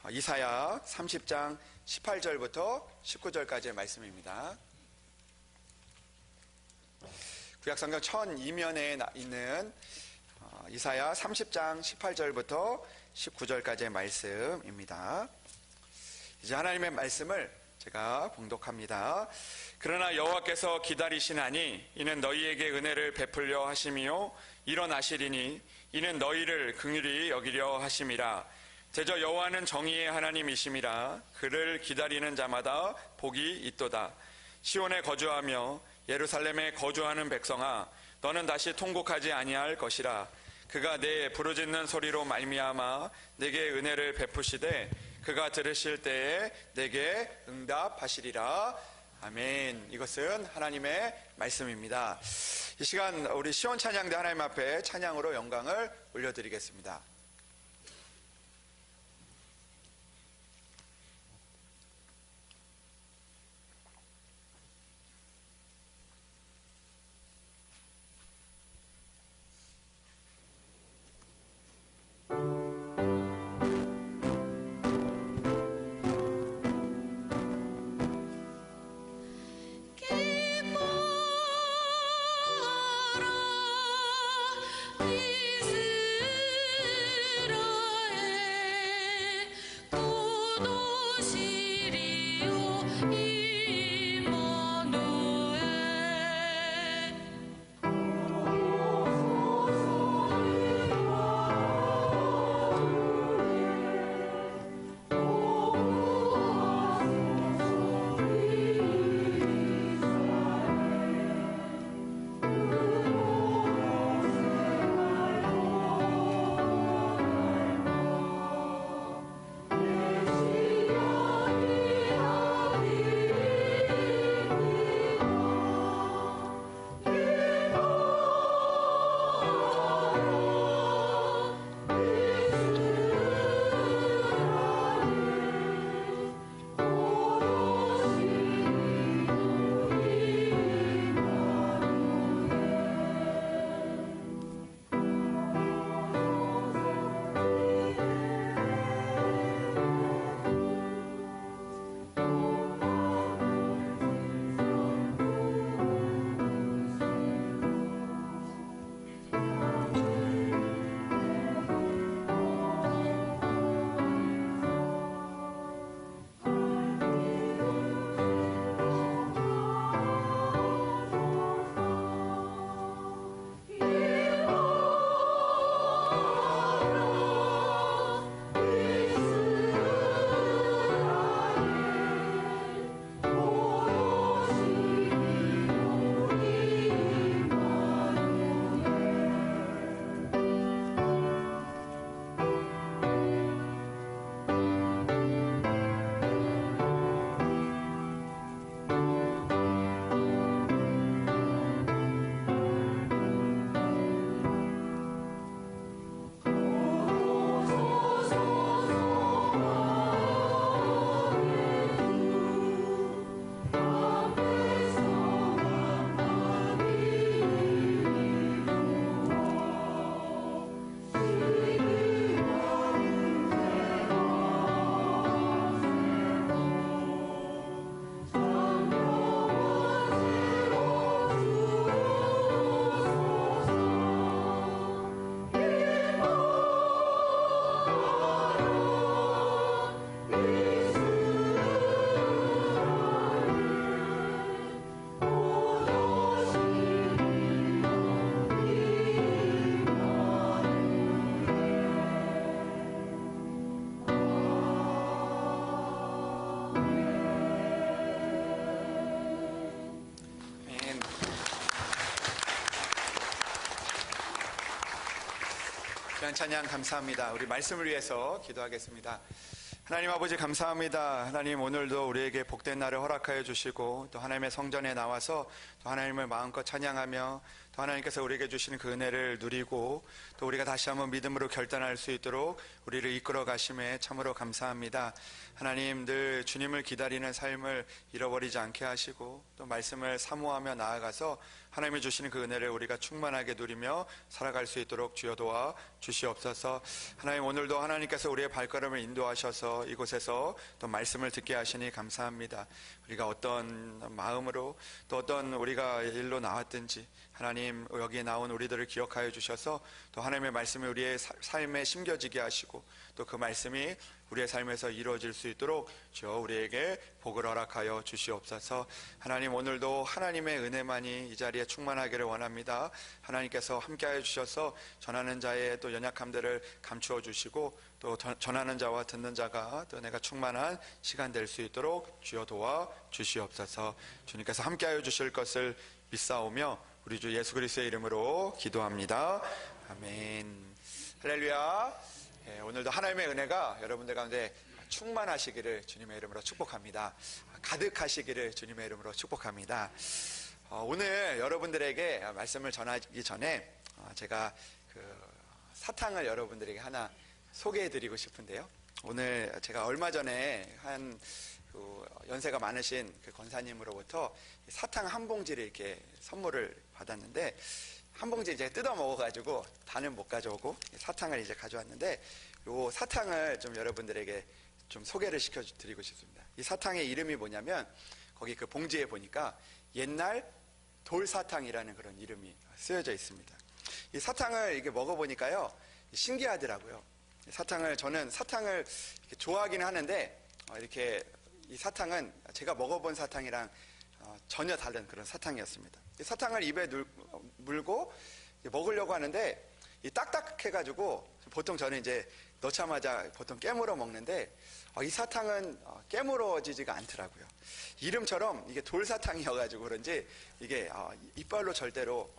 이사야 30장 18절부터 19절까지의 말씀입니다. 구약성경 1002면에 있는 이사야 30장 18절부터 19절까지의 말씀입니다. 이제 하나님의 말씀을 제가 봉독합니다. 그러나 여호와께서 기다리시나니 이는 너희에게 은혜를 베풀려 하심이요 일어나시리니 이는 너희를 긍휼히 여기려 하심이라. 대저 여호와는 정의의 하나님이심이라. 그를 기다리는 자마다 복이 있도다. 시온에 거주하며 예루살렘에 거주하는 백성아, 너는 다시 통곡하지 아니할 것이라. 그가 내 부르짖는 소리로 말미암아 내게 은혜를 베푸시되 그가 들으실 때에 내게 응답하시리라. 아멘. 이것은 하나님의 말씀입니다. 이 시간 우리 시온 찬양대 하나님 앞에 찬양으로 영광을 올려드리겠습니다. 귀한 찬양 감사합니다. 우리 말씀을 위해서 기도하겠습니다. 하나님 아버지 감사합니다. 하나님 오늘도 우리에게 복된 날을 허락하여 주시고 또 하나님의 성전에 나와서 또 하나님을 마음껏 찬양하며 또 하나님께서 우리에게 주시는 그 은혜를 누리고 또 우리가 다시 한번 믿음으로 결단할 수 있도록 우리를 이끌어 가심에 참으로 감사합니다. 하나님, 늘 주님을 기다리는 삶을 잃어버리지 않게 하시고 또 말씀을 사모하며 나아가서 하나님이 주시는 그 은혜를 우리가 충만하게 누리며 살아갈 수 있도록 주여 도와 주시옵소서. 하나님, 오늘도 하나님께서 우리의 발걸음을 인도하셔서 이곳에서 또 말씀을 듣게 하시니 감사합니다. 우리가 어떤 마음으로 또 어떤 우리가 일로 나왔든지 하나님, 여기에 나온 우리들을 기억하여 주셔서 또 하나님의 말씀이 우리의 삶에 심겨지게 하시고 또 그 말씀이 우리의 삶에서 이루어질 수 있도록 주여 우리에게 복을 허락하여 주시옵소서. 하나님, 오늘도 하나님의 은혜만이 이 자리에 충만하기를 원합니다. 하나님께서 함께하여 주셔서 전하는 자의 또 연약함들을 감추어 주시고 또 전하는 자와 듣는 자가 또 내가 충만한 시간 될 수 있도록 주여 도와 주시옵소서. 주님께서 함께하여 주실 것을 믿사오며 우리 주 예수 그리스도의 이름으로 기도합니다. 아멘. 할렐루야. 오늘도 하나님의 은혜가 여러분들 가운데 충만하시기를 주님의 이름으로 축복합니다. 가득하시기를 주님의 이름으로 축복합니다. 오늘 여러분들에게 말씀을 전하기 전에 제가 그 사탕을 여러분들에게 하나 소개해드리고 싶은데요. 오늘 제가 얼마 전에 한 연세가 많으신 그 권사님으로부터 사탕 한 봉지를 이렇게 선물을 받았는데 한 봉지 이제 뜯어 먹어가지고 다는 못 가져오고 사탕을 이제 가져왔는데 요 사탕을 좀 여러분들에게 좀 소개를 시켜드리고 싶습니다. 이 사탕의 이름이 뭐냐면 거기 그 봉지에 보니까 옛날 돌사탕이라는 그런 이름이 쓰여져 있습니다. 이 사탕을 이렇게 먹어보니까요 신기하더라고요. 저는 사탕을 이렇게 좋아하기는 하는데 이렇게 이 사탕은 제가 먹어본 사탕이랑 전혀 다른 그런 사탕이었습니다. 이 사탕을 입에 물고 먹으려고 하는데 이 딱딱해가지고 보통 저는 이제 넣자마자 보통 깨물어 먹는데 이 사탕은 깨물어지지가 않더라고요. 이름처럼 이게 돌사탕이어가지고 그런지 이게 이빨로 절대로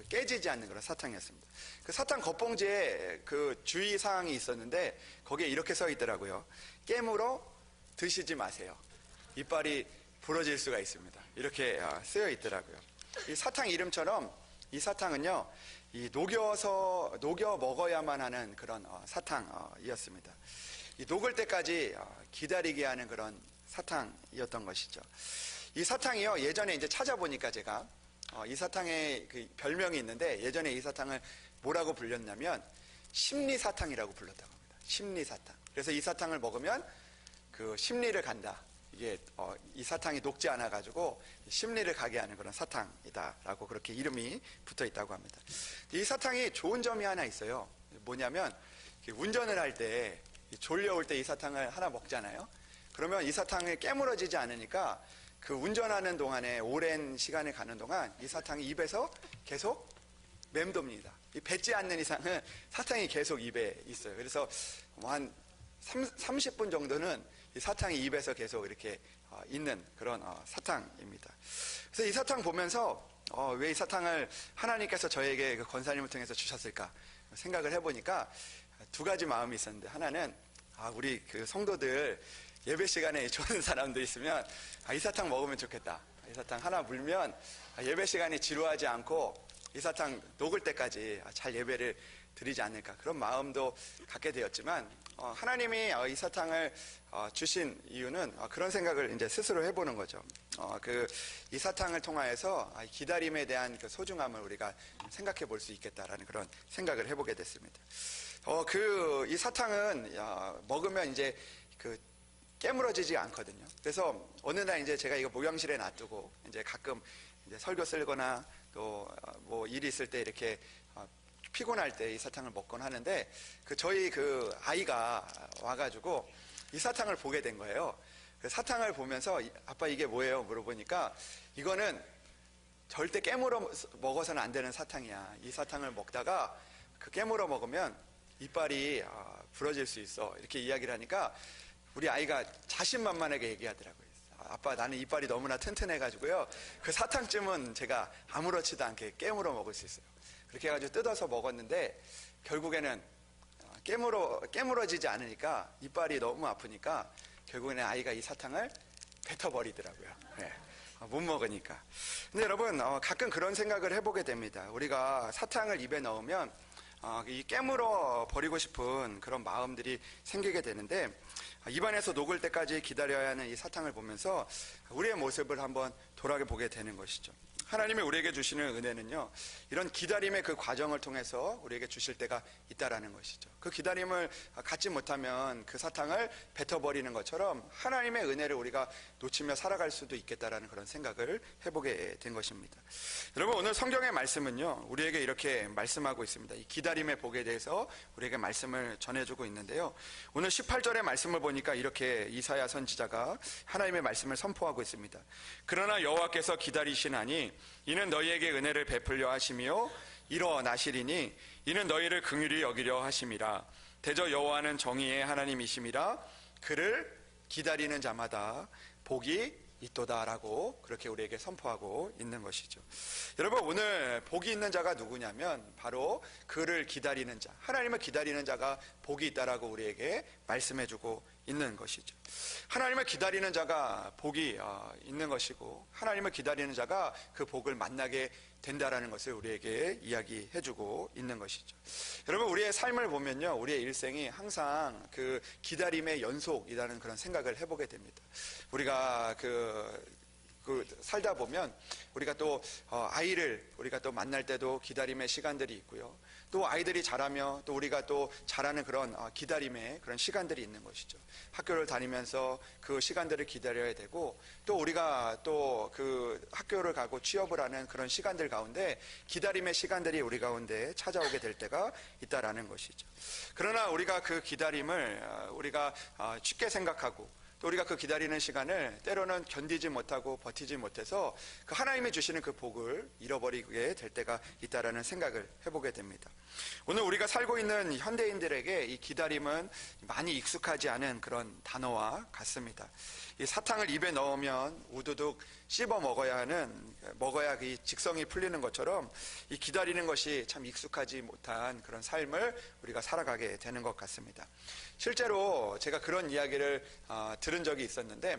깨지지 않는 그런 사탕이었습니다. 그 사탕 겉봉지에 그 주의사항이 있었는데 거기에 이렇게 써 있더라고요. 깨물어 드시지 마세요. 이빨이 부러질 수가 있습니다. 이렇게 쓰여 있더라고요. 이 사탕 이름처럼 이 사탕은요, 이 녹여 먹어야만 하는 그런 사탕이었습니다. 이 녹을 때까지 기다리게 하는 그런 사탕이었던 것이죠. 이 사탕이요, 예전에 이제 찾아보니까 제가 이 사탕의 그 별명이 있는데 예전에 이 사탕을 뭐라고 불렸냐면 심리사탕이라고 불렀다고 합니다. 심리사탕. 그래서 이 사탕을 먹으면 그 심리를 간다. 이게 이 사탕이 녹지 않아 가지고 심리를 가게 하는 그런 사탕이다라고 그렇게 이름이 붙어 있다고 합니다. 이 사탕이 좋은 점이 하나 있어요. 뭐냐면 운전을 할 때 졸려올 때 이 사탕을 하나 먹잖아요. 그러면 이 사탕이 깨물어지지 않으니까 그 운전하는 동안에 오랜 시간을 가는 동안 이 사탕이 입에서 계속 맴돕니다. 뱉지 않는 이상은 사탕이 계속 입에 있어요. 그래서 한 30분 정도는 이 사탕이 입에서 계속 이렇게 있는 그런 사탕입니다. 그래서 이 사탕 보면서 왜 이 사탕을 하나님께서 저에게 그 권사님을 통해서 주셨을까 생각을 해보니까 두 가지 마음이 있었는데, 하나는 우리 그 성도들 예배 시간에 좋은 사람들 있으면 이 사탕 먹으면 좋겠다. 이 사탕 하나 물면 예배 시간에 지루하지 않고 이 사탕 녹을 때까지 잘 예배를 드리지 않을까, 그런 마음도 갖게 되었지만 하나님이 이 사탕을 주신 이유는 그런 생각을 이제 스스로 해보는 거죠. 이 사탕을 통하여서 기다림에 대한 그 소중함을 우리가 생각해 볼 수 있겠다라는 그런 생각을 해보게 됐습니다. 이 사탕은 먹으면 이제 깨물어지지 않거든요. 그래서 어느 날 이제 제가 이거 목욕실에 놔두고 이제 가끔 이제 설교 쓸거나 또 뭐 일이 있을 때 이렇게 피곤할 때 이 사탕을 먹곤 하는데 저희 그 아이가 와가지고 이 사탕을 보게 된 거예요. 그 사탕을 보면서 아빠 이게 뭐예요? 물어보니까 이거는 절대 깨물어 먹어서는 안 되는 사탕이야. 이 사탕을 먹다가 깨물어 먹으면 이빨이 부러질 수 있어. 이렇게 이야기를 하니까 우리 아이가 자신만만하게 얘기하더라고요. 아빠, 나는 이빨이 너무나 튼튼해가지고요, 그 사탕쯤은 제가 아무렇지도 않게 깨물어 먹을 수 있어요. 그렇게 해가지고 뜯어서 먹었는데 결국에는 깨물어지지 않으니까 이빨이 너무 아프니까 결국에는 아이가 이 사탕을 뱉어버리더라고요. 네. 못 먹으니까. 근데 여러분, 가끔 그런 생각을 해보게 됩니다. 우리가 사탕을 입에 넣으면 이 깨물어 버리고 싶은 그런 마음들이 생기게 되는데, 입안에서 녹을 때까지 기다려야 하는 이 사탕을 보면서 우리의 모습을 한번 돌아보게 되는 것이죠. 하나님이 우리에게 주시는 은혜는요, 이런 기다림의 그 과정을 통해서 우리에게 주실 때가 있다라는 것이죠. 그 기다림을 갖지 못하면 그 사탕을 뱉어버리는 것처럼 하나님의 은혜를 우리가 놓치며 살아갈 수도 있겠다라는 그런 생각을 해보게 된 것입니다. 여러분, 오늘 성경의 말씀은요, 우리에게 이렇게 말씀하고 있습니다. 이 기다림의 복에 대해서 우리에게 말씀을 전해주고 있는데요, 오늘 18절의 말씀을 보니까 이렇게 이사야 선지자가 하나님의 말씀을 선포하고 있습니다. 그러나 여호와께서 기다리시나니 이는 너희에게 은혜를 베풀려 하시며 일어나시리니 이는 너희를 긍휼히 여기려 하심이라. 대저 여호와는 정의의 하나님이심이라. 그를 기다리는 자마다 복이 있도다라고 그렇게 우리에게 선포하고 있는 것이죠. 여러분, 오늘 복이 있는 자가 누구냐면 바로 그를 기다리는 자, 하나님을 기다리는 자가 복이 있다라고 우리에게 말씀해주고 있는 것이죠. 하나님을 기다리는 자가 복이 있는 것이고, 하나님을 기다리는 자가 그 복을 만나게 된다라는 것을 우리에게 이야기해주고 있는 것이죠. 여러분, 우리의 삶을 보면요, 우리의 일생이 항상 그 기다림의 연속이라는 그런 생각을 해보게 됩니다. 우리가 살다 보면 우리가 또 아이를 우리가 또 만날 때도 기다림의 시간들이 있고요, 또 아이들이 자라며 또 우리가 또 자라는 그런 기다림의 그런 시간들이 있는 것이죠. 학교를 다니면서 그 시간들을 기다려야 되고, 또 우리가 또 그 학교를 가고 취업을 하는 그런 시간들 가운데 기다림의 시간들이 우리 가운데 찾아오게 될 때가 있다라는 것이죠. 그러나 우리가 그 기다림을 우리가 쉽게 생각하고, 또 우리가 그 기다리는 시간을 때로는 견디지 못하고 버티지 못해서 그 하나님이 주시는 그 복을 잃어버리게 될 때가 있다라는 생각을 해보게 됩니다. 오늘 우리가 살고 있는 현대인들에게 이 기다림은 많이 익숙하지 않은 그런 단어와 같습니다. 이 사탕을 입에 넣으면 우두둑 씹어 먹어야 그 직성이 풀리는 것처럼 이 기다리는 것이 참 익숙하지 못한 그런 삶을 우리가 살아가게 되는 것 같습니다. 실제로 제가 그런 이야기를 들은 적이 있었는데,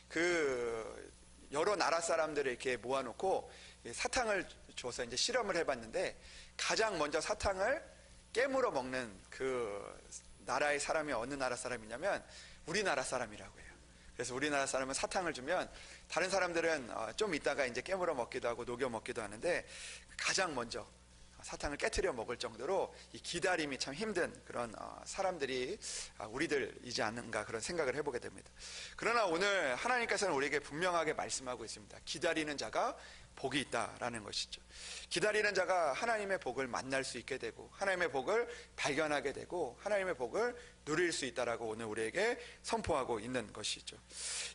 그 여러 나라 사람들을 이렇게 모아놓고 사탕을 줘서 이제 실험을 해봤는데, 가장 먼저 사탕을 깨물어 먹는 그 나라의 사람이 어느 나라 사람이냐면 우리나라 사람이라고 해요. 그래서 우리나라 사람은 사탕을 주면 다른 사람들은 좀 있다가 이제 깨물어 먹기도 하고 녹여 먹기도 하는데, 가장 먼저 사탕을 깨트려 먹을 정도로 이 기다림이 참 힘든 그런 사람들이 우리들이지 않는가 그런 생각을 해보게 됩니다. 그러나 오늘 하나님께서는 우리에게 분명하게 말씀하고 있습니다. 기다리는 자가 복이 있다라는 것이죠. 기다리는 자가 하나님의 복을 만날 수 있게 되고, 하나님의 복을 발견하게 되고, 하나님의 복을 누릴 수 있다라고 오늘 우리에게 선포하고 있는 것이죠.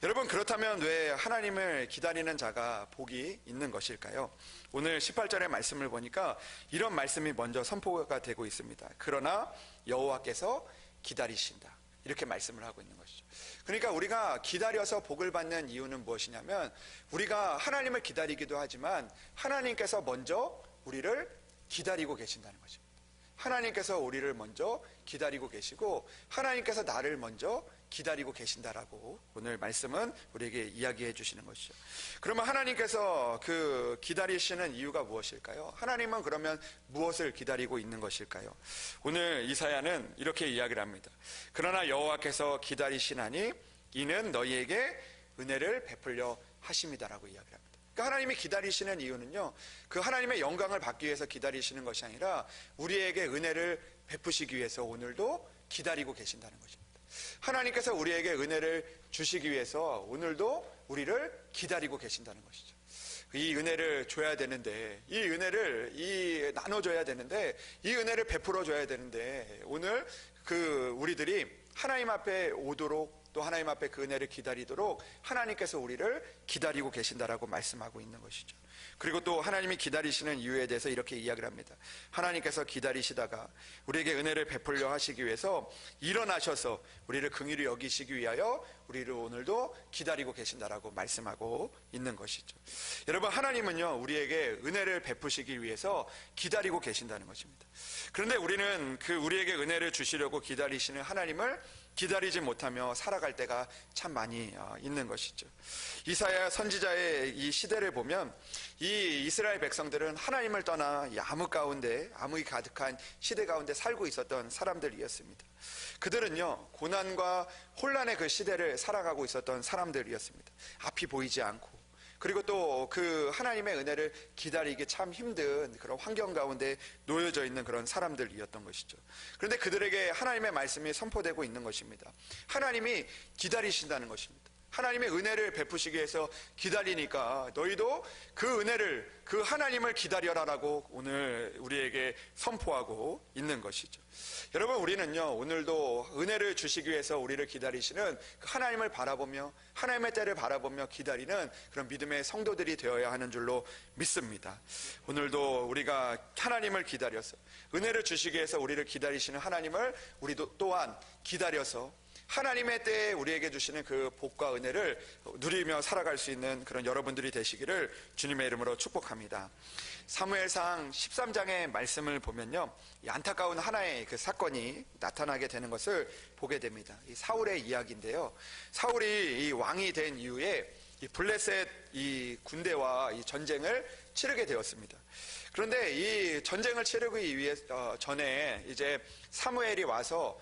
여러분, 그렇다면 왜 하나님을 기다리는 자가 복이 있는 것일까요? 오늘 18절의 말씀을 보니까 이런 말씀이 먼저 선포가 되고 있습니다. 그러나 여호와께서 기다리신다, 이렇게 말씀을 하고 있는 것이죠. 그러니까 우리가 기다려서 복을 받는 이유는 무엇이냐면, 우리가 하나님을 기다리기도 하지만 하나님께서 먼저 우리를 기다리고 계신다는 거죠. 하나님께서 우리를 먼저 기다리고 계시고, 하나님께서 나를 먼저 기다리고 계신다라고 오늘 말씀은 우리에게 이야기해 주시는 것이죠. 그러면 하나님께서 그 기다리시는 이유가 무엇일까요? 하나님은 그러면 무엇을 기다리고 있는 것일까요? 오늘 이사야는 이렇게 이야기를 합니다. 그러나 여호와께서 기다리시나니 이는 너희에게 은혜를 베풀려 하심이다라고 이야기를 합니다. 그러니까 하나님이 기다리시는 이유는요, 그 하나님의 영광을 받기 위해서 기다리시는 것이 아니라 우리에게 은혜를 베푸시기 위해서 오늘도 기다리고 계신다는 것입니다. 하나님께서 우리에게 은혜를 주시기 위해서 오늘도 우리를 기다리고 계신다는 것이죠. 이 은혜를 줘야 되는데, 이 은혜를 나눠줘야 되는데, 이 은혜를 베풀어 줘야 되는데, 오늘 그 우리들이 하나님 앞에 오도록, 또 하나님 앞에 그 은혜를 기다리도록 하나님께서 우리를 기다리고 계신다라고 말씀하고 있는 것이죠. 그리고 또 하나님이 기다리시는 이유에 대해서 이렇게 이야기를 합니다. 하나님께서 기다리시다가 우리에게 은혜를 베풀려 하시기 위해서 일어나셔서 우리를 긍휼히 여기시기 위하여 우리를 오늘도 기다리고 계신다라고 말씀하고 있는 것이죠. 여러분, 하나님은요, 우리에게 은혜를 베푸시기 위해서 기다리고 계신다는 것입니다. 그런데 우리는 그 우리에게 은혜를 주시려고 기다리시는 하나님을 기다리지 못하며 살아갈 때가 참 많이 있는 것이죠. 이사야 선지자의 이 시대를 보면 이 이스라엘 백성들은 하나님을 떠나 이 암흑이 가득한 시대 가운데 살고 있었던 사람들이었습니다. 그들은요, 고난과 혼란의 그 시대를 살아가고 있었던 사람들이었습니다. 앞이 보이지 않고, 그리고 또 그 하나님의 은혜를 기다리기 참 힘든 그런 환경 가운데 놓여져 있는 그런 사람들이었던 것이죠. 그런데 그들에게 하나님의 말씀이 선포되고 있는 것입니다. 하나님이 기다리신다는 것입니다. 하나님의 은혜를 베푸시기 위해서 기다리니까 너희도 그 은혜를, 그 하나님을 기다려라라고 오늘 우리에게 선포하고 있는 것이죠. 여러분, 우리는요, 오늘도 은혜를 주시기 위해서 우리를 기다리시는 그 하나님을 바라보며 하나님의 때를 바라보며 기다리는 그런 믿음의 성도들이 되어야 하는 줄로 믿습니다. 오늘도 우리가 하나님을 기다려서 은혜를 주시기 위해서 우리를 기다리시는 하나님을 우리도 또한 기다려서 하나님의 때에 우리에게 주시는 그 복과 은혜를 누리며 살아갈 수 있는 그런 여러분들이 되시기를 주님의 이름으로 축복합니다. 사무엘상 13장의 말씀을 보면요, 이 안타까운 하나의 그 사건이 나타나게 되는 것을 보게 됩니다. 이 사울의 이야기인데요, 사울이 이 왕이 된 이후에 이 블레셋 이 군대와 이 전쟁을 치르게 되었습니다. 그런데 이 전쟁을 치르기 위해 전에 이제 사무엘이 와서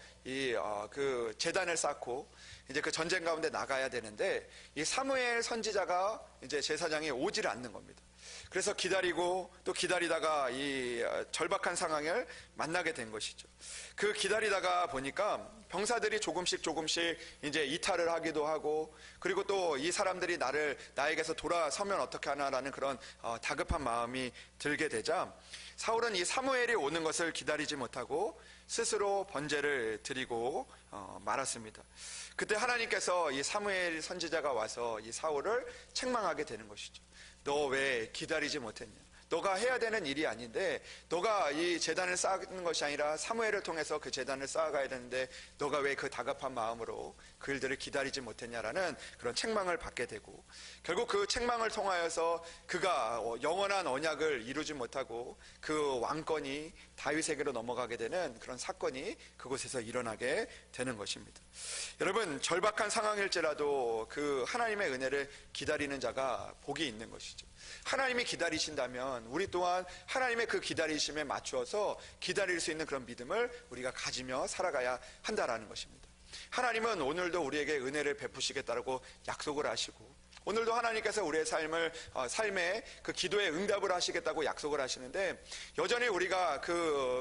그 제단을 쌓고 이제 그 전쟁 가운데 나가야 되는데, 이 사무엘 선지자가 이제 제사장이 오지를 않는 겁니다. 그래서 기다리고 또 기다리다가 이 절박한 상황을 만나게 된 것이죠. 그 기다리다가 보니까 병사들이 조금씩 이제 이탈을 하기도 하고, 그리고 또 이 사람들이 나에게서 돌아서면 어떻게 하나라는 그런 다급한 마음이 들게 되자 사울은 이 사무엘이 오는 것을 기다리지 못하고 스스로 번제를 드리고 말았습니다. 그때 하나님께서 이 사무엘 선지자가 와서 이 사울을 책망하게 되는 것이죠. 너 왜 기다리지 못했냐? 너가 해야 되는 일이 아닌데, 너가 이 제단을 쌓는 것이 아니라 사무엘을 통해서 그 제단을 쌓아가야 되는데 너가 왜 그 다급한 마음으로 그 일들을 기다리지 못했냐라는 그런 책망을 받게 되고, 결국 그 책망을 통하여서 그가 영원한 언약을 이루지 못하고 그 왕권이 다윗에게로 넘어가게 되는 그런 사건이 그곳에서 일어나게 되는 것입니다. 여러분, 절박한 상황일지라도 그 하나님의 은혜를 기다리는 자가 복이 있는 것이죠. 하나님이 기다리신다면 우리 또한 하나님의 그 기다리심에 맞추어서 기다릴 수 있는 그런 믿음을 우리가 가지며 살아가야 한다라는 것입니다. 하나님은 오늘도 우리에게 은혜를 베푸시겠다고 약속을 하시고, 오늘도 하나님께서 우리의 삶에 그 기도에 응답을 하시겠다고 약속을 하시는데, 여전히 우리가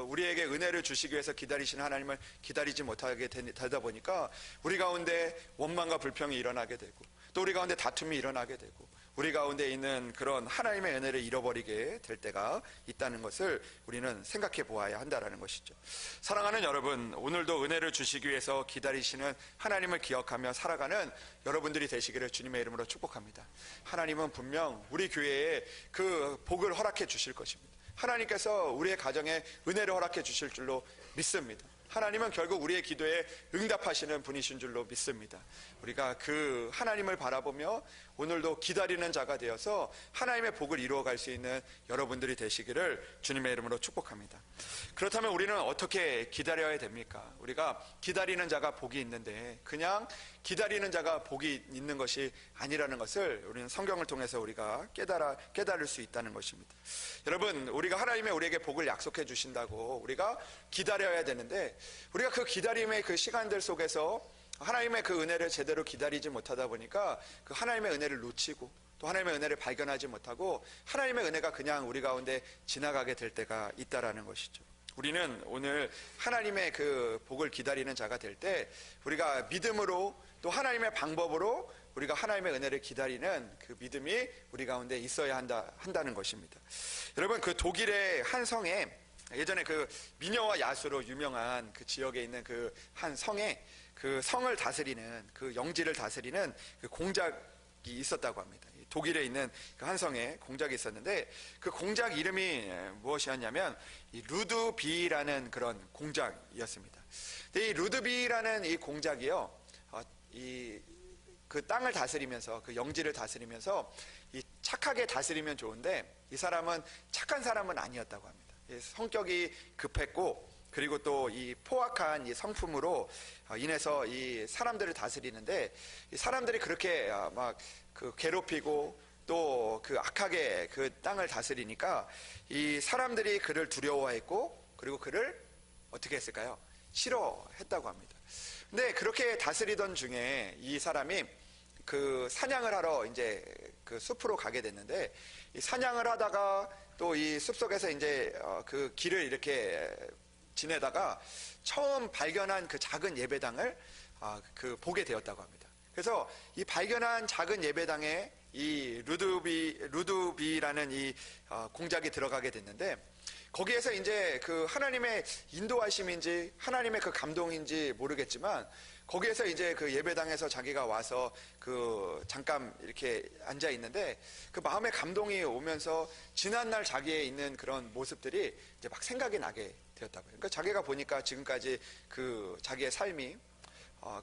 우리에게 은혜를 주시기 위해서 기다리시는 하나님을 기다리지 못하게 되다 보니까 우리 가운데 원망과 불평이 일어나게 되고, 또 우리 가운데 다툼이 일어나게 되고, 우리 가운데 있는 그런 하나님의 은혜를 잃어버리게 될 때가 있다는 것을 우리는 생각해 보아야 한다는 것이죠. 사랑하는 여러분, 오늘도 은혜를 주시기 위해서 기다리시는 하나님을 기억하며 살아가는 여러분들이 되시기를 주님의 이름으로 축복합니다. 하나님은 분명 우리 교회에 그 복을 허락해 주실 것입니다. 하나님께서 우리의 가정에 은혜를 허락해 주실 줄로 믿습니다. 하나님은 결국 우리의 기도에 응답하시는 분이신 줄로 믿습니다. 우리가 그 하나님을 바라보며 오늘도 기다리는 자가 되어서 하나님의 복을 이루어갈 수 있는 여러분들이 되시기를 주님의 이름으로 축복합니다. 그렇다면 우리는 어떻게 기다려야 됩니까? 우리가 기다리는 자가 복이 있는데 그냥 기다리는 자가 복이 있는 것이 아니라는 것을 우리는 성경을 통해서 우리가 깨달을 수 있다는 것입니다. 여러분, 우리가 하나님의 우리에게 복을 약속해 주신다고 우리가 기다려야 되는데, 우리가 그 기다림의 그 시간들 속에서 하나님의 그 은혜를 제대로 기다리지 못하다 보니까 그 하나님의 은혜를 놓치고 또 하나님의 은혜를 발견하지 못하고 하나님의 은혜가 그냥 우리 가운데 지나가게 될 때가 있다라는 것이죠. 우리는 오늘 하나님의 그 복을 기다리는 자가 될 때 우리가 믿음으로 또 하나님의 방법으로 우리가 하나님의 은혜를 기다리는 그 믿음이 우리 가운데 있어야 한다는 것입니다. 여러분, 그 독일의 한 성에 예전에 그 미녀와 야수로 유명한 그 지역에 있는 그 한 성에 그 성을 다스리는 그 영지를 다스리는 그 공작이 있었다고 합니다. 독일에 있는 그 한 성에 공작이 있었는데 그 공작 이름이 무엇이었냐면 이 루드비라는 그런 공작이었습니다. 근데 이 루드비라는 이 공작이요, 그 땅을 다스리면서 그 영지를 다스리면서 이 착하게 다스리면 좋은데 이 사람은 착한 사람은 아니었다고 합니다. 성격이 급했고 그리고 또 이 포악한 이 성품으로 인해서 이 사람들을 다스리는데, 이 사람들이 그렇게 막 그 괴롭히고 또 그 악하게 그 땅을 다스리니까 이 사람들이 그를 두려워했고, 그리고 그를 어떻게 했을까요? 싫어했다고 합니다. 근데 그렇게 다스리던 중에 이 사람이 그 사냥을 하러 이제 그 숲으로 가게 됐는데, 이 사냥을 하다가 또 이 숲속에서 이제 그 길을 이렇게 지내다가 처음 발견한 그 작은 예배당을 그 보게 되었다고 합니다. 그래서 이 발견한 작은 예배당에 이 루드비라는 이 공작이 들어가게 됐는데, 거기에서 이제 그 하나님의 인도하심인지 하나님의 그 감동인지 모르겠지만, 거기에서 이제 그 예배당에서 자기가 와서 그 잠깐 이렇게 앉아 있는데, 그 마음의 감동이 오면서 지난날 자기의 있는 그런 모습들이 이제 막 생각이 나게 되었다고요. 그러니까 자기가 보니까 지금까지 그 자기의 삶이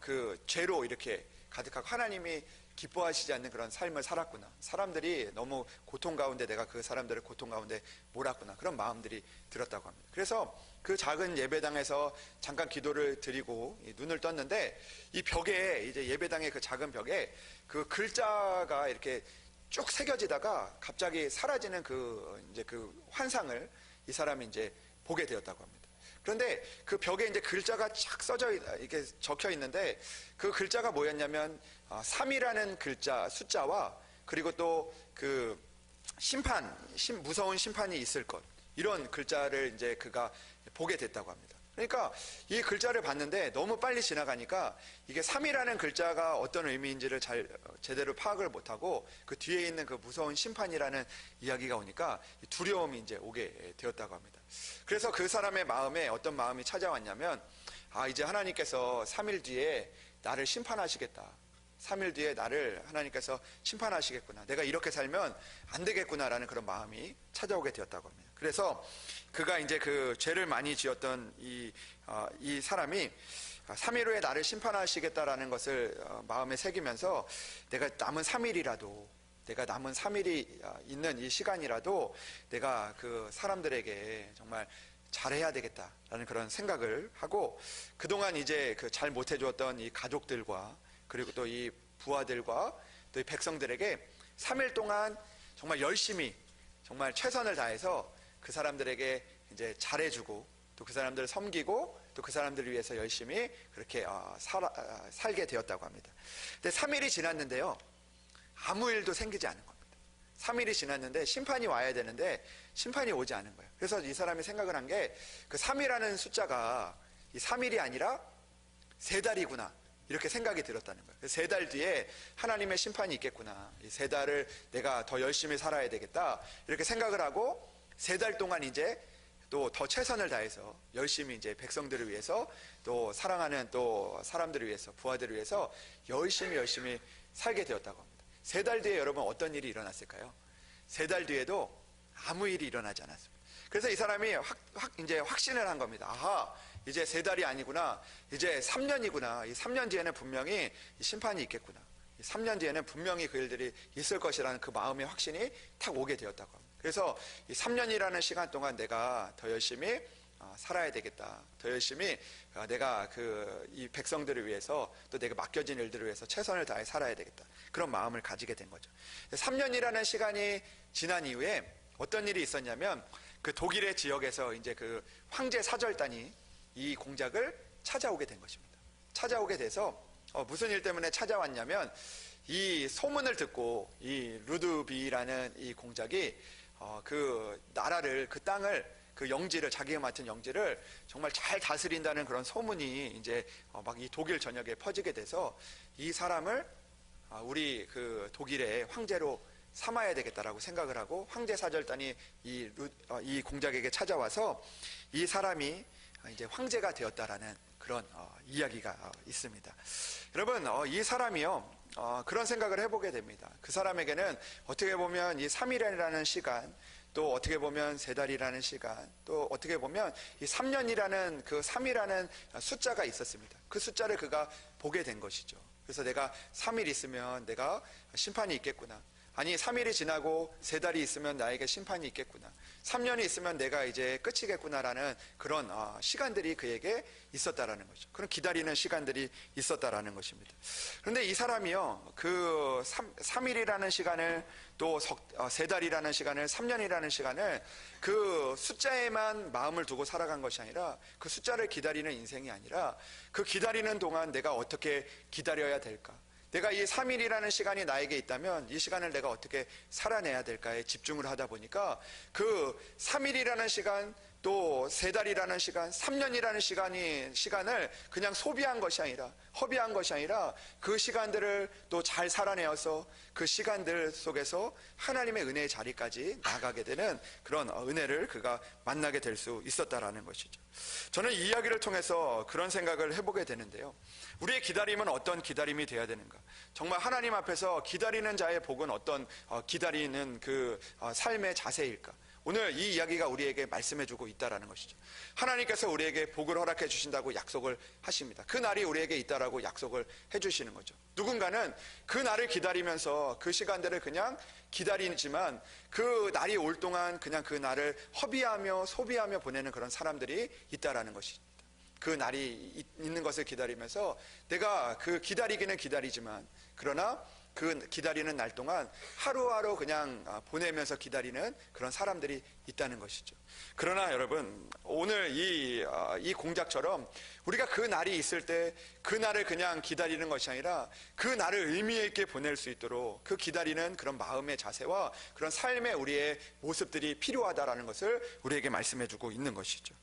그 죄로 이렇게 가득하고 하나님이 기뻐하시지 않는 그런 삶을 살았구나. 사람들이 너무 고통 가운데 내가 그 사람들을 고통 가운데 몰았구나. 그런 마음들이 들었다고 합니다. 그래서 그 작은 예배당에서 잠깐 기도를 드리고 눈을 떴는데, 이 벽에 이제 예배당의 그 작은 벽에 그 글자가 이렇게 쭉 새겨지다가 갑자기 사라지는 그 이제 그 환상을 이 사람이 이제 보게 되었다고 합니다. 그런데 그 벽에 이제 글자가 쫙 써져 이렇게 적혀 있는데, 그 글자가 뭐였냐면 3이라는 글자 숫자와, 그리고 또 그 무서운 심판이 있을 것, 이런 글자를 이제 그가 보게 됐다고 합니다. 그러니까 이 글자를 봤는데 너무 빨리 지나가니까 이게 3이라는 글자가 어떤 의미인지를 제대로 파악을 못하고, 그 뒤에 있는 그 무서운 심판이라는 이야기가 오니까 두려움이 이제 오게 되었다고 합니다. 그래서 그 사람의 마음에 어떤 마음이 찾아왔냐면, 이제 하나님께서 3일 뒤에 나를 심판하시겠다. 3일 뒤에 나를 하나님께서 심판하시겠구나. 내가 이렇게 살면 안 되겠구나라는 그런 마음이 찾아오게 되었다고 합니다. 그래서 그가 이제 그 죄를 많이 지었던 이 사람이 3일 후에 나를 심판하시겠다라는 것을 마음에 새기면서, 내가 남은 3일이 있는 이 시간이라도 내가 그 사람들에게 정말 잘해야 되겠다라는 그런 생각을 하고, 그동안 이제 그 잘 못해주었던 이 가족들과, 그리고 또 이 부하들과 또 이 백성들에게 3일 동안 정말 열심히 정말 최선을 다해서 그 사람들에게 이제 잘해주고, 또 그 사람들을 섬기고, 또 그 사람들을 위해서 열심히 그렇게 살게 되었다고 합니다. 근데 3일이 지났는데요, 아무 일도 생기지 않은 겁니다. 3일이 지났는데 심판이 와야 되는데 심판이 오지 않은 거예요. 그래서 이 사람이 생각을 한 게, 그 3이라는 숫자가 이 3일이 아니라 3달이구나, 이렇게 생각이 들었다는 거예요. 3달 뒤에 하나님의 심판이 있겠구나. 이 3달을 내가 더 열심히 살아야 되겠다, 이렇게 생각을 하고 3달 동안 이제 또 더 최선을 다해서 열심히 이제 백성들을 위해서, 또 사랑하는 또 사람들을 위해서, 부하들을 위해서 열심히 살게 되었다고 합니다. 3달 뒤에 여러분 어떤 일이 일어났을까요? 3달 뒤에도 아무 일이 일어나지 않았습니다. 그래서 이 사람이 이제 확신을 한 겁니다. 이제 3달이 아니구나. 이제 3년이구나. 이 3년 뒤에는 분명히 심판이 있겠구나. 3년 뒤에는 분명히 그 일들이 있을 것이라는 그 마음의 확신이 탁 오게 되었다고 합니다. 그래서 이 3년이라는 시간 동안 내가 더 열심히 살아야 되겠다. 더 열심히 내가 이 백성들을 위해서, 또 내가 맡겨진 일들을 위해서 최선을 다해 살아야 되겠다. 그런 마음을 가지게 된 거죠. 3년이라는 시간이 지난 이후에 어떤 일이 있었냐면, 그 독일의 지역에서 이제 그 황제 사절단이 이 공작을 찾아오게 된 것입니다. 찾아오게 돼서 무슨 일 때문에 찾아왔냐면, 이 소문을 듣고 이 루드비라는 이 공작이 그 나라를, 그 땅을, 그 영지를, 자기가 맡은 영지를 정말 잘 다스린다는 그런 소문이 이제 막 이 독일 전역에 퍼지게 돼서, 이 사람을 우리 그 독일의 황제로 삼아야 되겠다라고 생각을 하고, 황제 사절단이 이 공작에게 찾아와서 이 사람이 이제 황제가 되었다라는 그런 이야기가 있습니다. 여러분, 이 사람이요, 그런 생각을 해보게 됩니다. 그 사람에게는 어떻게 보면 이 3일이라는 시간, 또 어떻게 보면 3달이라는 시간, 또 어떻게 보면 이 3년이라는 그 3이라는 숫자가 있었습니다. 그 숫자를 그가 보게 된 것이죠. 그래서 내가 3일 있으면 내가 심판이 있겠구나. 아니 3일이 지나고 3달이 있으면 나에게 심판이 있겠구나, 3년이 있으면 내가 이제 끝이겠구나라는 그런 시간들이 그에게 있었다라는 거죠. 그런 기다리는 시간들이 있었다라는 것입니다. 그런데 이 사람이요, 그 3일이라는 시간을, 또 3달이라는 시간을, 3년이라는 시간을 그 숫자에만 마음을 두고 살아간 것이 아니라, 그 숫자를 기다리는 인생이 아니라 그 기다리는 동안 내가 어떻게 기다려야 될까, 내가 이 3일이라는 시간이 나에게 있다면 이 시간을 내가 어떻게 살아내야 될까에 집중을 하다 보니까 그 3일이라는 시간, 또 3달이라는 시간, 3년이라는 시간을 그냥 소비한 것이 아니라, 허비한 것이 아니라 그 시간들을 또 잘 살아내어서 그 시간들 속에서 하나님의 은혜의 자리까지 나가게 되는 그런 은혜를 그가 만나게 될 수 있었다라는 것이죠. 저는 이 이야기를 통해서 그런 생각을 해보게 되는데요, 우리의 기다림은 어떤 기다림이 되어야 되는가, 정말 하나님 앞에서 기다리는 자의 복은 어떤 기다리는 그 삶의 자세일까, 오늘 이 이야기가 우리에게 말씀해주고 있다라는 것이죠. 하나님께서 우리에게 복을 허락해 주신다고 약속을 하십니다. 그 날이 우리에게 있다라고 약속을 해주시는 거죠. 누군가는 그 날을 기다리면서 그 시간들을 그냥 기다리지만 그 날이 올 동안 그냥 그 날을 허비하며 소비하며 보내는 그런 사람들이 있다라는 것입니다. 그 날이 있는 것을 기다리면서 내가 그 기다리기는 기다리지만, 그러나 그 기다리는 날 동안 하루하루 그냥 보내면서 기다리는 그런 사람들이 있다는 것이죠. 그러나 여러분, 오늘 이 공작처럼 우리가 그 날이 있을 때 그 날을 그냥 기다리는 것이 아니라 그 날을 의미 있게 보낼 수 있도록 그 기다리는 그런 마음의 자세와 그런 삶의 우리의 모습들이 필요하다라는 것을 우리에게 말씀해주고 있는 것이죠.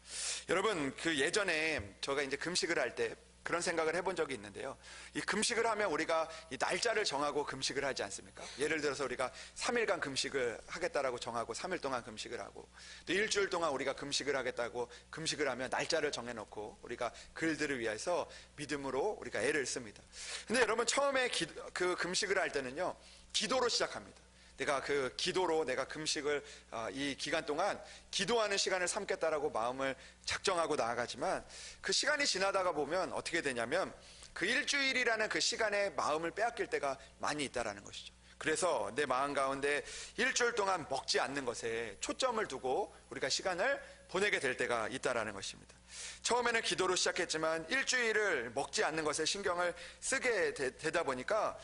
여러분, 그 예전에 제가 이제 금식을 할 때 그런 생각을 해본 적이 있는데요, 이 금식을 하면 우리가 이 날짜를 정하고 금식을 하지 않습니까? 예를 들어서 우리가 3일간 금식을 하겠다라고 정하고 3일 동안 금식을 하고, 또 일주일 동안 우리가 금식을 하겠다고 금식을 하면 날짜를 정해놓고 우리가 그일들을 위해서 믿음으로 우리가 애를 씁니다. 근데 여러분, 처음에 그 금식을 할 때는요, 기도로 시작합니다. 내가 그 기도로 내가 금식을 이 기간 동안 기도하는 시간을 삼겠다라고 마음을 작정하고 나아가지만, 그 시간이 지나다가 보면 어떻게 되냐면 그 일주일이라는 그 시간에 마음을 빼앗길 때가 많이 있다라는 것이죠. 그래서 내 마음 가운데 일주일 동안 먹지 않는 것에 초점을 두고 우리가 시간을 보내게 될 때가 있다라는 것입니다. 처음에는 기도로 시작했지만 일주일을 먹지 않는 것에 신경을 쓰게 되다 보니까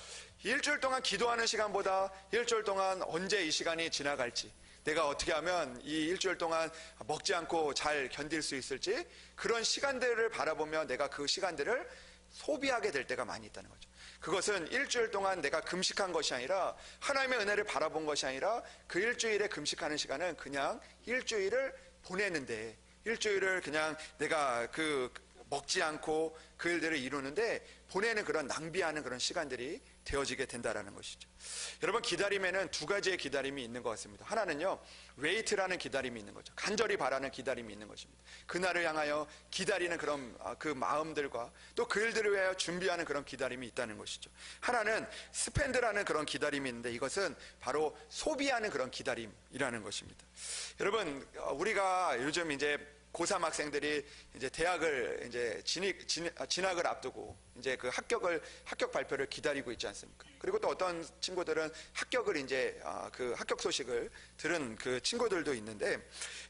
일주일 동안 기도하는 시간보다 일주일 동안 언제 이 시간이 지나갈지, 내가 어떻게 하면 이 일주일 동안 먹지 않고 잘 견딜 수 있을지, 그런 시간들을 바라보며 내가 그 시간들을 소비하게 될 때가 많이 있다는 거죠. 그것은 일주일 동안 내가 금식한 것이 아니라, 하나님의 은혜를 바라본 것이 아니라, 그 일주일에 금식하는 시간은 그냥 일주일을 보내는데, 일주일을 그냥 내가 그 먹지 않고 그 일들을 이루는데 보내는 그런 낭비하는 그런 시간들이 되어지게 된다라는 것이죠. 여러분, 기다림에는 두 가지의 기다림이 있는 것 같습니다. 하나는요, 웨이트라는 기다림이 있는 거죠. 간절히 바라는 기다림이 있는 것입니다. 그날을 향하여 기다리는 그런 그 마음들과 또 그 일들을 위하여 준비하는 그런 기다림이 있다는 것이죠. 하나는 스펜드라는 그런 기다림이 있는데, 이것은 바로 소비하는 그런 기다림이라는 것입니다. 여러분, 우리가 요즘 이제 고3 학생들이 이제 대학을 이제 진학을 앞두고 이제 그 합격 발표를 기다리고 있지 않습니까? 그리고 또 어떤 친구들은 합격을 이제 그 합격 소식을 들은 그 친구들도 있는데,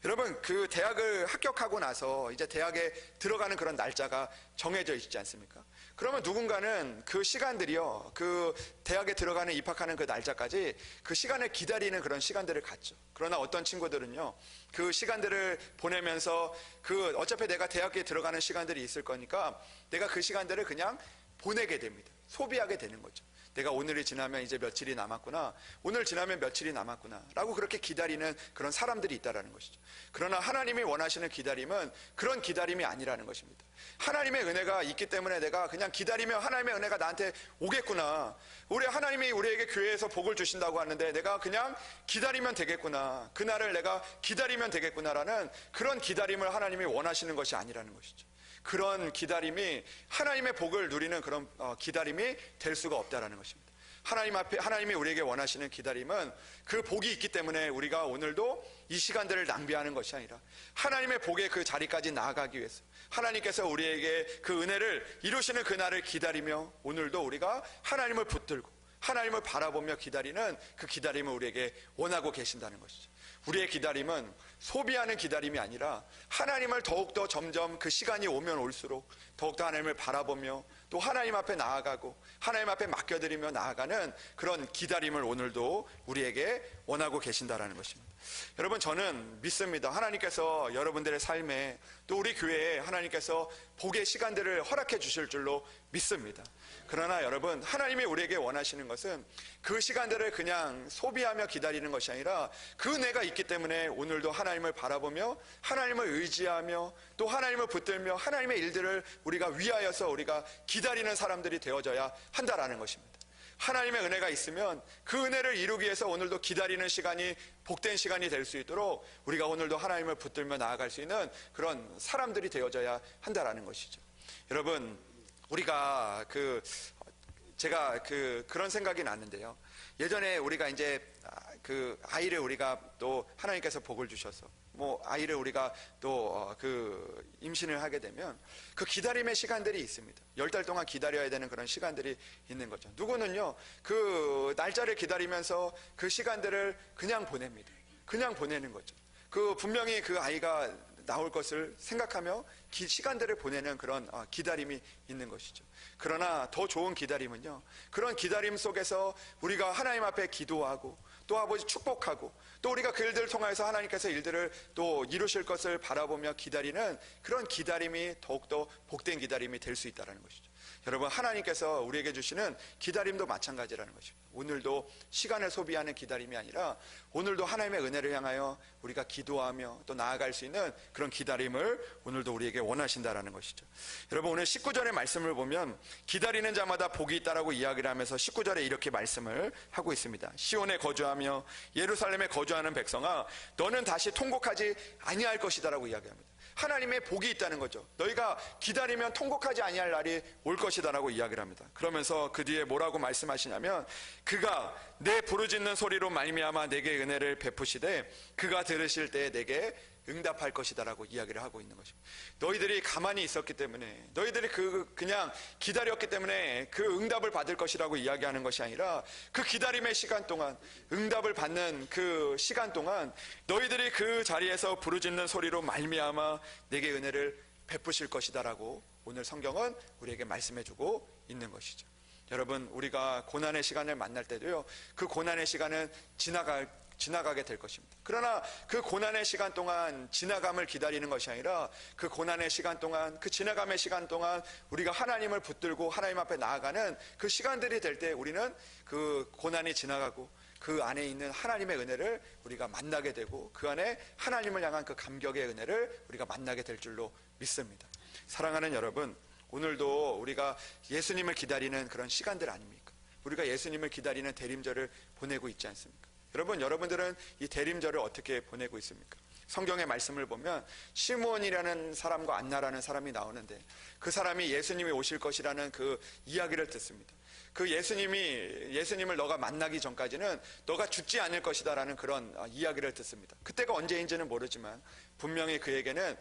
여러분, 그 대학을 합격하고 나서 이제 대학에 들어가는 그런 날짜가 정해져 있지 않습니까? 그러면 누군가는 그 시간들이요, 그 대학에 들어가는 입학하는 그 날짜까지 그 시간을 기다리는 그런 시간들을 갖죠. 그러나 어떤 친구들은요, 그 시간들을 보내면서 그 어차피 내가 대학에 들어가는 시간들이 있을 거니까 내가 그 시간들을 그냥 보내게 됩니다. 소비하게 되는 거죠. 내가 오늘이 지나면 이제 며칠이 남았구나, 오늘 지나면 며칠이 남았구나 라고 그렇게 기다리는 그런 사람들이 있다는 것이죠. 그러나 하나님이 원하시는 기다림은 그런 기다림이 아니라는 것입니다. 하나님의 은혜가 있기 때문에 내가 그냥 기다리면 하나님의 은혜가 나한테 오겠구나, 우리 하나님이 우리에게 교회에서 복을 주신다고 하는데 내가 그냥 기다리면 되겠구나, 그날을 내가 기다리면 되겠구나라는 그런 기다림을 하나님이 원하시는 것이 아니라는 것이죠. 그런 기다림이 하나님의 복을 누리는 그런 기다림이 될 수가 없다라는 것입니다. 하나님 앞에, 하나님이 우리에게 원하시는 기다림은 그 복이 있기 때문에 우리가 오늘도 이 시간들을 낭비하는 것이 아니라 하나님의 복의 그 자리까지 나아가기 위해서 하나님께서 우리에게 그 은혜를 이루시는 그날을 기다리며 오늘도 우리가 하나님을 붙들고 하나님을 바라보며 기다리는 그 기다림을 우리에게 원하고 계신다는 것이죠. 우리의 기다림은 소비하는 기다림이 아니라 하나님을 더욱더 점점 그 시간이 오면 올수록 더욱더 하나님을 바라보며 또 하나님 앞에 나아가고 하나님 앞에 맡겨드리며 나아가는 그런 기다림을 오늘도 우리에게 원하고 계신다라는 것입니다. 여러분, 저는 믿습니다. 하나님께서 여러분들의 삶에 또 우리 교회에 하나님께서 복의 시간들을 허락해 주실 줄로 믿습니다. 그러나 여러분, 하나님이 우리에게 원하시는 것은 그 시간들을 그냥 소비하며 기다리는 것이 아니라 그 은혜가 있기 때문에 오늘도 하나님을 바라보며 하나님을 의지하며 또 하나님을 붙들며 하나님의 일들을 우리가 위하여서 우리가 기다리는 사람들이 되어져야 한다라는 것입니다. 하나님의 은혜가 있으면 그 은혜를 이루기 위해서 오늘도 기다리는 시간이 복된 시간이 될 수 있도록 우리가 오늘도 하나님을 붙들며 나아갈 수 있는 그런 사람들이 되어져야 한다라는 것이죠. 여러분, 우리가 제가 그런 생각이 났는데요. 예전에 우리가 이제 그 아이를 우리가 또 하나님께서 복을 주셔서 아이를 우리가 또 임신을 하게 되면 그 기다림의 시간들이 있습니다. 10달 동안 기다려야 되는 그런 시간들이 있는 거죠. 누구는요, 그 날짜를 기다리면서 그 시간들을 그냥 보냅니다. 그냥 보내는 거죠. 분명히 그 아이가 나올 것을 생각하며 시간들을 보내는 그런 기다림이 있는 것이죠. 그러나 더 좋은 기다림은요, 그런 기다림 속에서 우리가 하나님 앞에 기도하고 또 아버지 축복하고 또 우리가 그 일들을 통해서 하나님께서 일들을 또 이루실 것을 바라보며 기다리는 그런 기다림이 더욱더 복된 기다림이 될 수 있다는 것이죠. 여러분, 하나님께서 우리에게 주시는 기다림도 마찬가지라는 것입니다. 오늘도 시간을 소비하는 기다림이 아니라 오늘도 하나님의 은혜를 향하여 우리가 기도하며 또 나아갈 수 있는 그런 기다림을 오늘도 우리에게 원하신다라는 것이죠. 여러분, 오늘 19절의 말씀을 보면 기다리는 자마다 복이 있다라고 이야기를 하면서 19절에 이렇게 말씀을 하고 있습니다. 시온에 거주하며 예루살렘에 거주하는 백성아, 너는 다시 통곡하지 아니할 것이다라고 이야기합니다. 하나님의 복이 있다는 거죠. 너희가 기다리면 통곡하지 아니할 날이 올 것이다라고 이야기를 합니다. 그러면서 그 뒤에 뭐라고 말씀하시냐면, 그가 내 부르짖는 소리로 말미암아 내게 은혜를 베푸시되 그가 들으실 때에 내게 응답할 것이다라고 이야기를 하고 있는 것입니다. 너희들이 가만히 있었기 때문에, 너희들이 그냥 기다렸기 때문에 그 응답을 받을 것이라고 이야기하는 것이 아니라 그 기다림의 시간 동안, 응답을 받는 그 시간 동안 너희들이 그 자리에서 부르짖는 소리로 말미암아 내게 은혜를 베푸실 것이다라고 오늘 성경은 우리에게 말씀해주고 있는 것이죠. 여러분, 우리가 고난의 시간을 만날 때도요, 그 고난의 시간은 지나가게 될 것입니다. 그러나 그 고난의 시간 동안 지나감을 기다리는 것이 아니라 그 고난의 시간 동안, 그 지나감의 시간 동안 우리가 하나님을 붙들고 하나님 앞에 나아가는 그 시간들이 될 때 우리는 그 고난이 지나가고 그 안에 있는 하나님의 은혜를 우리가 만나게 되고 그 안에 하나님을 향한 그 감격의 은혜를 우리가 만나게 될 줄로 믿습니다. 사랑하는 여러분, 오늘도 우리가 예수님을 기다리는 그런 시간들 아닙니까? 우리가 예수님을 기다리는 대림절을 보내고 있지 않습니까? 여러분, 여러분들은 이 대림절을 어떻게 보내고 있습니까? 성경의 말씀을 보면 시므온이라는 사람과 안나라는 사람이 나오는데 그 사람이 예수님이 오실 것이라는 그 이야기를 듣습니다. 그 예수님을 너가 만나기 전까지는 너가 죽지 않을 것이다라는 그런 이야기를 듣습니다. 그때가 언제인지는 모르지만 분명히 그에게는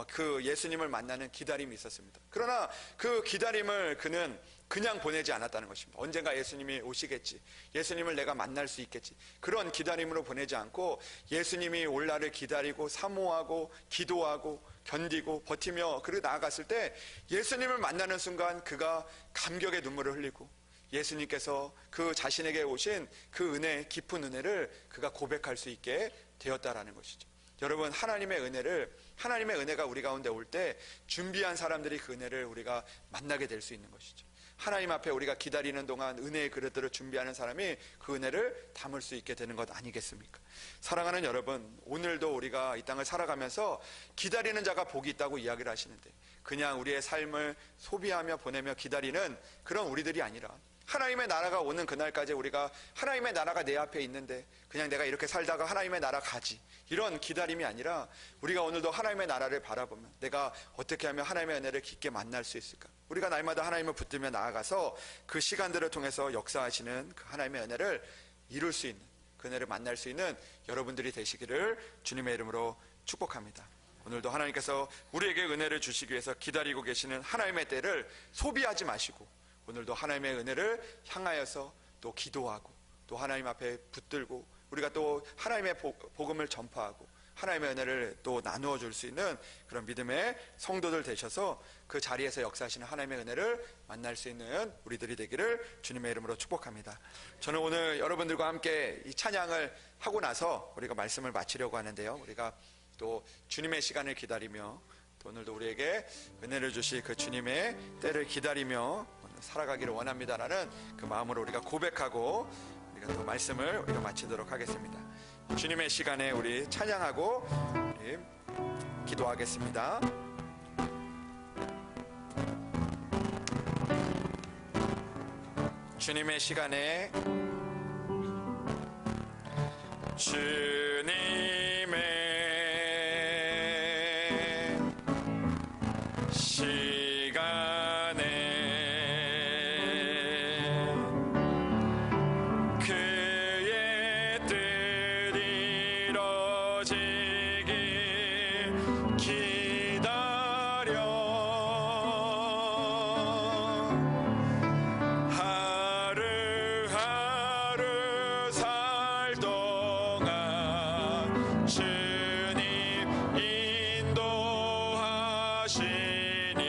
그 예수님을 만나는 기다림이 있었습니다. 그러나 그 기다림을 그는 그냥 보내지 않았다는 것입니다. 언젠가 예수님이 오시겠지, 예수님을 내가 만날 수 있겠지, 그런 기다림으로 보내지 않고 예수님이 올 날을 기다리고 사모하고 기도하고 견디고 버티며 그리고 나아갔을 때 예수님을 만나는 순간 그가 감격의 눈물을 흘리고 예수님께서 그 자신에게 오신 그 은혜, 깊은 은혜를 그가 고백할 수 있게 되었다라는 것이죠. 여러분, 하나님의 은혜가 우리 가운데 올 때 준비한 사람들이 그 은혜를 우리가 만나게 될 수 있는 것이죠. 하나님 앞에 우리가 기다리는 동안 은혜의 그릇들을 준비하는 사람이 그 은혜를 담을 수 있게 되는 것 아니겠습니까? 사랑하는 여러분, 오늘도 우리가 이 땅을 살아가면서 기다리는 자가 복이 있다고 이야기를 하시는데 그냥 우리의 삶을 소비하며 보내며 기다리는 그런 우리들이 아니라 하나님의 나라가 오는 그날까지 우리가 하나님의 나라가 내 앞에 있는데 그냥 내가 이렇게 살다가 하나님의 나라 가지, 이런 기다림이 아니라 우리가 오늘도 하나님의 나라를 바라보며 내가 어떻게 하면 하나님의 은혜를 깊게 만날 수 있을까, 우리가 날마다 하나님을 붙들며 나아가서 그 시간들을 통해서 역사하시는 그 하나님의 은혜를 이룰 수 있는, 그 은혜를 만날 수 있는 여러분들이 되시기를 주님의 이름으로 축복합니다. 오늘도 하나님께서 우리에게 은혜를 주시기 위해서 기다리고 계시는 하나님의 때를 소비하지 마시고 오늘도 하나님의 은혜를 향하여서 또 기도하고 또 하나님 앞에 붙들고 우리가 또 하나님의 복음을 전파하고 하나님의 은혜를 또 나누어 줄 수 있는 그런 믿음의 성도들 되셔서 그 자리에서 역사하시는 하나님의 은혜를 만날 수 있는 우리들이 되기를 주님의 이름으로 축복합니다. 저는 오늘 여러분들과 함께 이 찬양을 하고 나서 우리가 말씀을 마치려고 하는데요, 우리가 또 주님의 시간을 기다리며 또 오늘도 우리에게 은혜를 주실 그 주님의 때를 기다리며 살아가기를 원합니다라는 그 마음으로 우리가 고백하고 우리가 또 말씀을 우리가 마치도록 하겠습니다. 주님의 시간에 우리 찬양하고 우리 기도하겠습니다. 주님의 시간에 주님의 시간에 그의 뜻 이루어지길 기다려 하루하루 살 동안 주님 인도하시니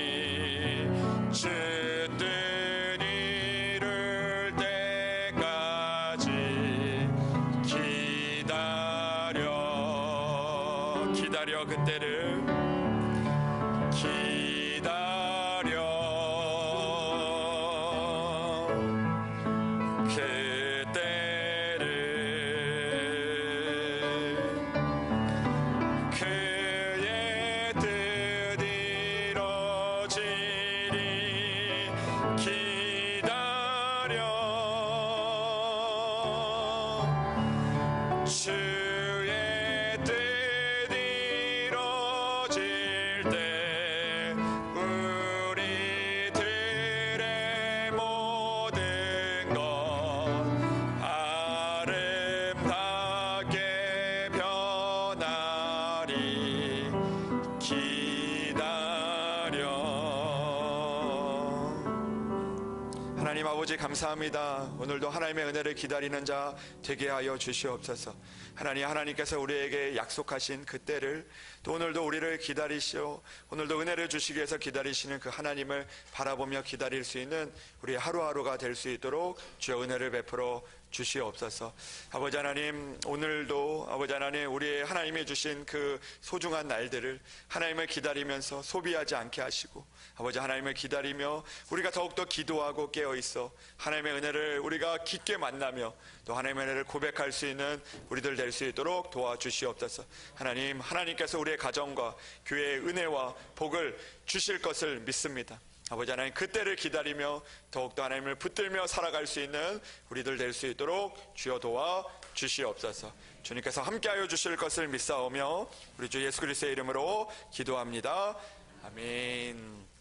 주 뜻 이룰 때까지 기다려 그때를 기다려 그때를 그의 뜻 이루어지리 기다려 주의 뜻 이루어질 때 우리들의 모든 것 아름답게 변하리 기다려. 하나님 아버지 감사합니다. 오늘도 하나님의 은혜를 기다리는 자 되게 하여 주시옵소서. 하나님께서 우리에게 약속하신 그 때를 또 오늘도 우리를 기다리시오 오늘도 은혜를 주시기 위해서 기다리시는 그 하나님을 바라보며 기다릴 수 있는 우리 하루하루가 될 수 있도록 주여 은혜를 베풀어 주시옵소서. 아버지 하나님, 오늘도 아버지 하나님 우리의 하나님이 주신 그 소중한 날들을 하나님을 기다리면서 소비하지 않게 하시고 아버지 하나님을 기다리며 우리가 더욱더 기도하고 깨어있어 하나님의 은혜를 우리가 깊게 만나며 또 하나님의 은혜를 고백할 수 있는 우리들 될 수 있도록 도와주시옵소서. 하나님께서 우리의 가정과 교회의 은혜와 복을 주실 것을 믿습니다. 아버지 하나님, 그때를 기다리며 더욱더 하나님을 붙들며 살아갈 수 있는 우리들 될 수 있도록 주여 도와 주시옵소서. 주님께서 함께하여 주실 것을 믿사오며 우리 주 예수 그리스도의 이름으로 기도합니다. 아멘.